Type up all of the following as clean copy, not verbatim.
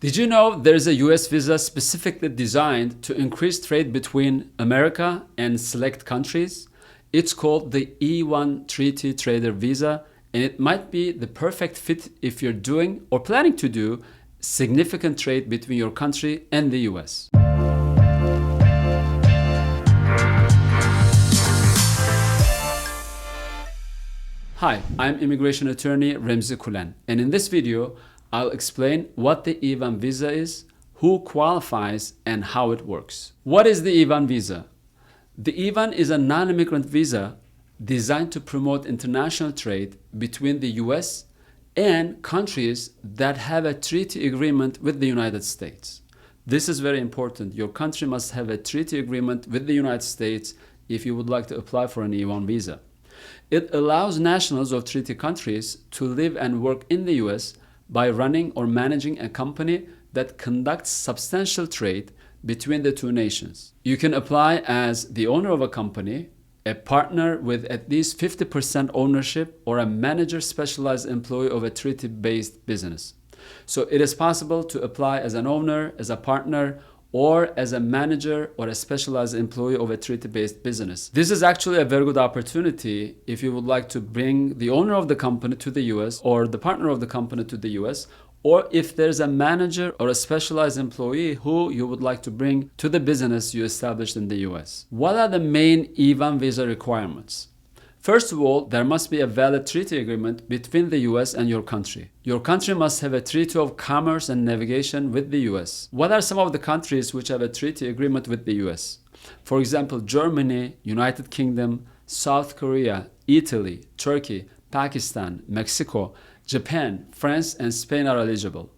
Did you know there's a US visa specifically designed to increase trade between America and select countries? It's called the E-1 Treaty Trader Visa, and it might be the perfect fit if you're doing or planning to do significant trade between your country and the US. Hi, I'm immigration attorney Remzi Kulen, and in this video, I'll explain what the E-1 visa is, who qualifies, and how it works. What is the E-1 visa? The E-1 is a non-immigrant visa designed to promote international trade between the US and countries that have a treaty agreement with the United States. This is very important. Your country must have a treaty agreement with the United States if you would like to apply for an E-1 visa. It allows nationals of treaty countries to live and work in the US by running or managing a company that conducts substantial trade between the two nations. You can apply as the owner of a company, a partner with at least 50% ownership, or a manager specialized employee of a treaty-based business. So it is possible to apply as an owner, as a partner, or as a manager or a specialized employee of a treaty-based business. This is actually a very good opportunity if you would like to bring the owner of the company to the US or the partner of the company to the US, or if there's a manager or a specialized employee who you would like to bring to the business you established in the US. What are the main E-1 visa requirements? First of all, there must be a valid treaty agreement between the US and your country. Your country must have a treaty of commerce and navigation with the US. What are some of the countries which have a treaty agreement with the US? For example, Germany, United Kingdom, South Korea, Italy, Turkey, Pakistan, Mexico, Japan, France, and Spain are eligible.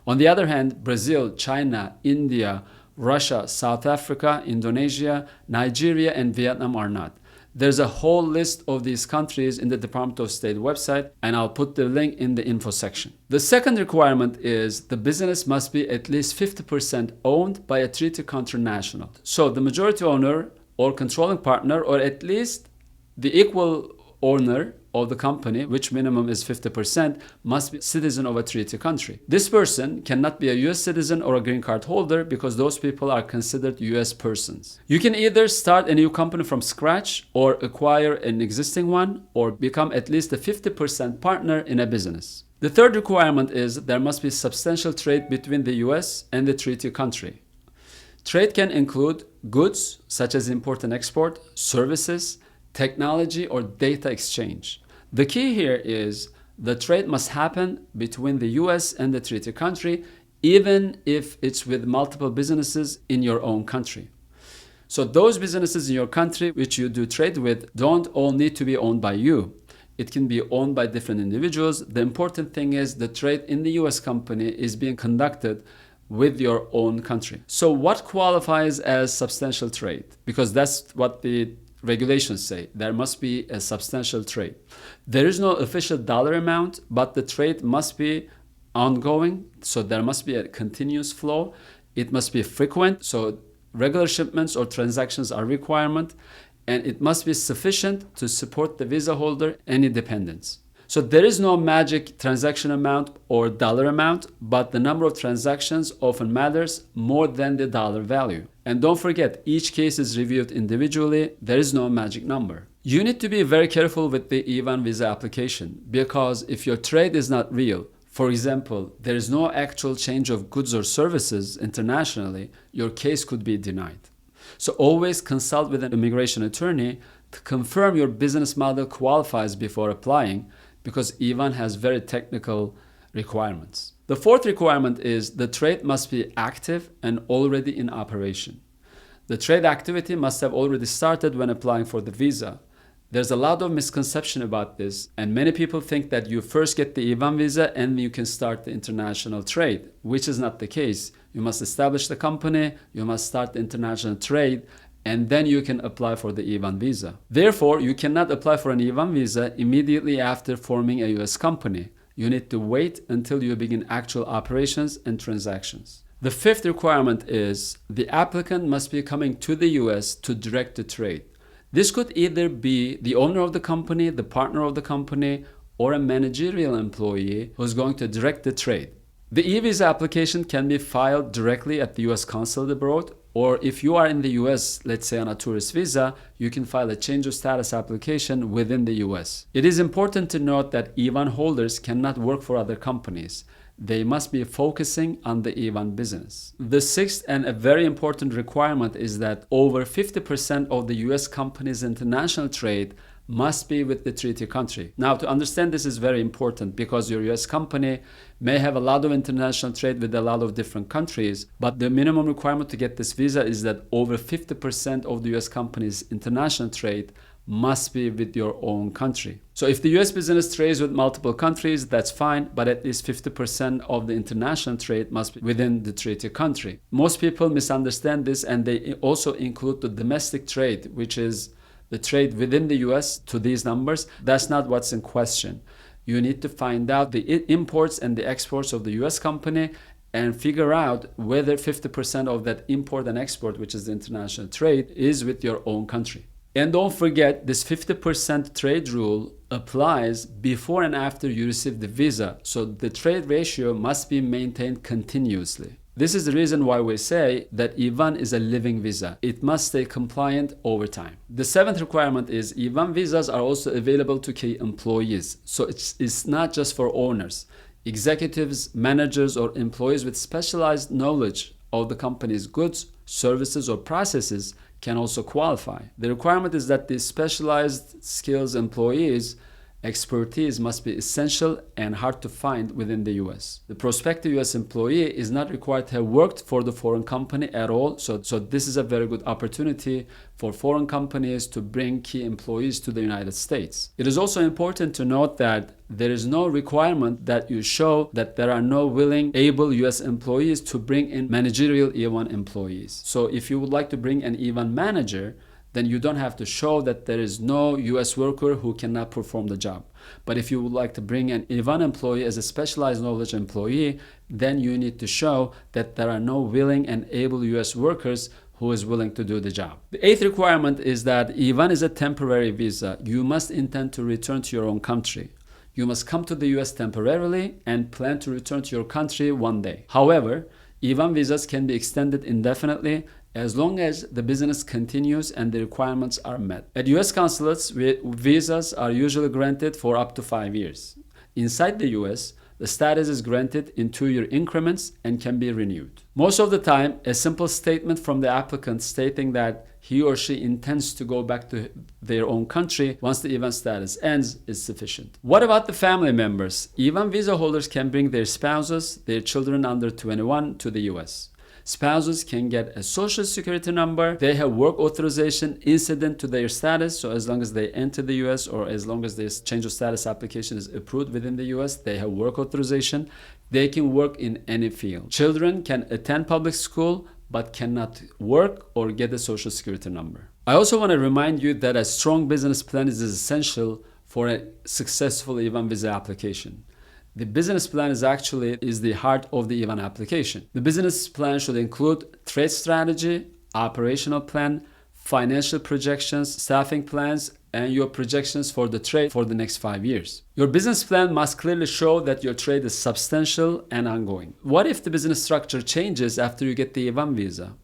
On the other hand, Brazil, China, India, Russia, South Africa, Indonesia, Nigeria, and Vietnam are not. There's a whole list of these countries in the Department of State website, and I'll put the link in the info section. The second requirement is the business must be at least 50% owned by a treaty country national. So the majority owner or controlling partner, or at least the equal owner of the company, which minimum is 50%, must be a citizen of a treaty country. This person cannot be a US citizen or a green card holder because those people are considered US persons. You can either start a new company from scratch or acquire an existing one or become at least a 50% partner in a business. The third requirement is there must be substantial trade between the US and the treaty country. Trade can include goods such as import and export, services, technology, or data exchange. The key here is the trade must happen between the US and the treaty country, even if it's with multiple businesses in your own country. So those businesses in your country which you do trade with don't all need to be owned by you. It can be owned by different individuals. The important thing is the trade in the US company is being conducted with your own country. So what qualifies as substantial trade? Because that's what the regulations say. There must be a substantial trade. There is no official dollar amount, but the trade must be ongoing, so there must be a continuous flow. It must be frequent, so regular shipments or transactions are a requirement, and it must be sufficient to support the visa holder and any dependents. So there is no magic transaction amount or dollar amount, but the number of transactions often matters more than the dollar value. And don't forget, each case is reviewed individually. There is no magic number. You need to be very careful with the E-1 visa application because if your trade is not real, for example, there is no actual change of goods or services internationally, your case could be denied. So always consult with an immigration attorney to confirm your business model qualifies before applying, because E-1 has very technical requirements. The fourth requirement is the trade must be active and already in operation. The trade activity must have already started when applying for the visa. There's a lot of misconception about this, and many people think that you first get the E-1 visa and you can start the international trade, which is not the case. You must establish the company, you must start the international trade, and then you can apply for the E-1 visa. Therefore, you cannot apply for an E-1 visa immediately after forming a US company. You need to wait until you begin actual operations and transactions. The fifth requirement is the applicant must be coming to the US to direct the trade. This could either be the owner of the company, the partner of the company, or a managerial employee who's going to direct the trade. The e-visa application can be filed directly at the US consulate abroad, or if you are in the US, let's say on a tourist visa, you can file a change of status application within the US. It is important to note that E-1 holders cannot work for other companies. They must be focusing on the E-1 business. The sixth and a very important requirement is that over 50% of the US company's international trade must be with the treaty country. Now, to understand this is very important because your US company may have a lot of international trade with a lot of different countries, but the minimum requirement to get this visa is that over 50% of the US company's international trade must be with your own country. So if the US business trades with multiple countries, that's fine, but at least 50% of the international trade must be within the treaty country. Most people misunderstand this, and they also include the domestic trade, which is the trade within the US to these numbers. That's not what's in question. You need to find out the imports and the exports of the US company and figure out whether 50% of that import and export, which is the international trade, is with your own country. And don't forget, this 50% trade rule applies before and after you receive the visa. So the trade ratio must be maintained continuously. This is the reason why we say that E-1 is a living visa. It must stay compliant over time. The seventh requirement is E-1 visas are also available to key employees. So it's not just for owners. Executives, managers, or employees with specialized knowledge of the company's goods, services, or processes can also qualify. The requirement is that these specialized skills employees' expertise must be essential and hard to find within the US. The prospective US employee is not required to have worked for the foreign company at all, so this is a very good opportunity for foreign companies to bring key employees to the United States. It is also important to note that there is no requirement that you show that there are no willing, able US employees to bring in managerial E-1 employees. So if you would like to bring an E-1 manager, then you don't have to show that there is no US worker who cannot perform the job. But if you would like to bring an E-1 employee as a specialized knowledge employee, then you need to show that there are no willing and able US workers who is willing to do the job. The eighth requirement is that E-1 is a temporary visa. You must intend to return to your own country. You must come to the US temporarily and plan to return to your country one day. However, E-1 visas can be extended indefinitely as long as the business continues and the requirements are met. At US consulates, visas are usually granted for up to 5 years. Inside the US, the status is granted in 2-year increments and can be renewed. Most of the time, a simple statement from the applicant stating that he or she intends to go back to their own country once the E-1 status ends is sufficient. What about the family members? E-1 visa holders can bring their spouses, their children under 21 to the US. Spouses can get a social security number. They have work authorization incident to their status. So as long as they enter the US or as long as this change of status application is approved within the US, they have work authorization. They can work in any field. Children can attend public school but cannot work or get a social security number. I also want to remind you that a strong business plan is essential for a successful E-1 visa application. The business plan is the heart of the E-1 application. The business plan should include trade strategy, operational plan, financial projections, staffing plans, and your projections for the trade for the next 5 years. Your business plan must clearly show that your trade is substantial and ongoing. What if the business structure changes after you get the E-1 visa?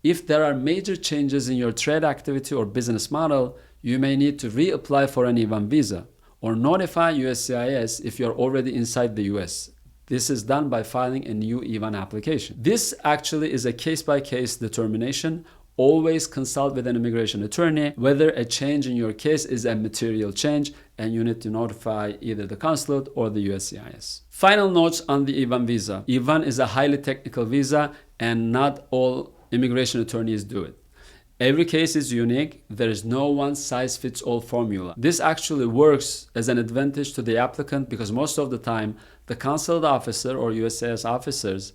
If there are major changes in your trade activity or business model, you may need to reapply for an E-1 visa or notify USCIS if you're already inside the US. This is done by filing a new E-1 application. This actually is a case-by-case determination. Always consult with an immigration attorney whether a change in your case is a material change, and you need to notify either the consulate or the USCIS. Final notes on the E-1 visa. E-1 is a highly technical visa and not all immigration attorneys do it. Every case is unique. There is no one-size-fits-all formula. This actually works as an advantage to the applicant because most of the time, the consulate officer or USCIS officers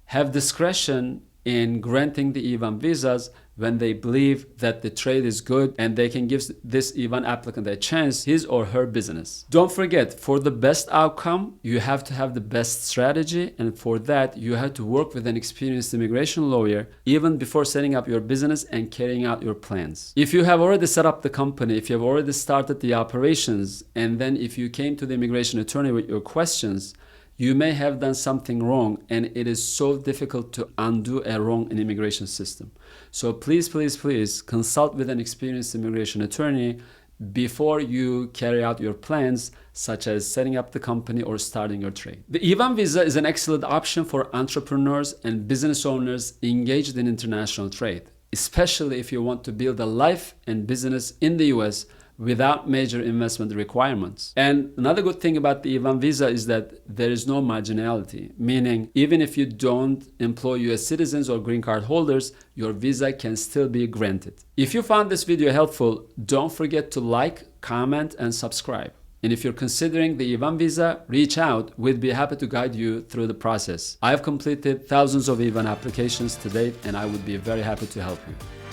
have discretion in granting the E-1 visas when they believe that the trade is good and they can give this E-1 applicant a chance, his or her business. Don't forget, for the best outcome, you have to have the best strategy, and for that, you have to work with an experienced immigration lawyer even before setting up your business and carrying out your plans. If you have already set up the company, if you have already started the operations, and then if you came to the immigration attorney with your questions, you may have done something wrong, and it is so difficult to undo a wrong in immigration system. So please, please, please consult with an experienced immigration attorney before you carry out your plans, such as setting up the company or starting your trade. The E-1 visa is an excellent option for entrepreneurs and business owners engaged in international trade, especially if you want to build a life and business in the US without major investment requirements. And another good thing about the E-1 visa is that there is no marginality, meaning even if you don't employ US citizens or green card holders, your visa can still be granted. If you found this video helpful, don't forget to like, comment, and subscribe. And if you're considering the E-1 visa, reach out. We'd be happy to guide you through the process. I have completed thousands of E-1 applications to date, and I would be very happy to help you.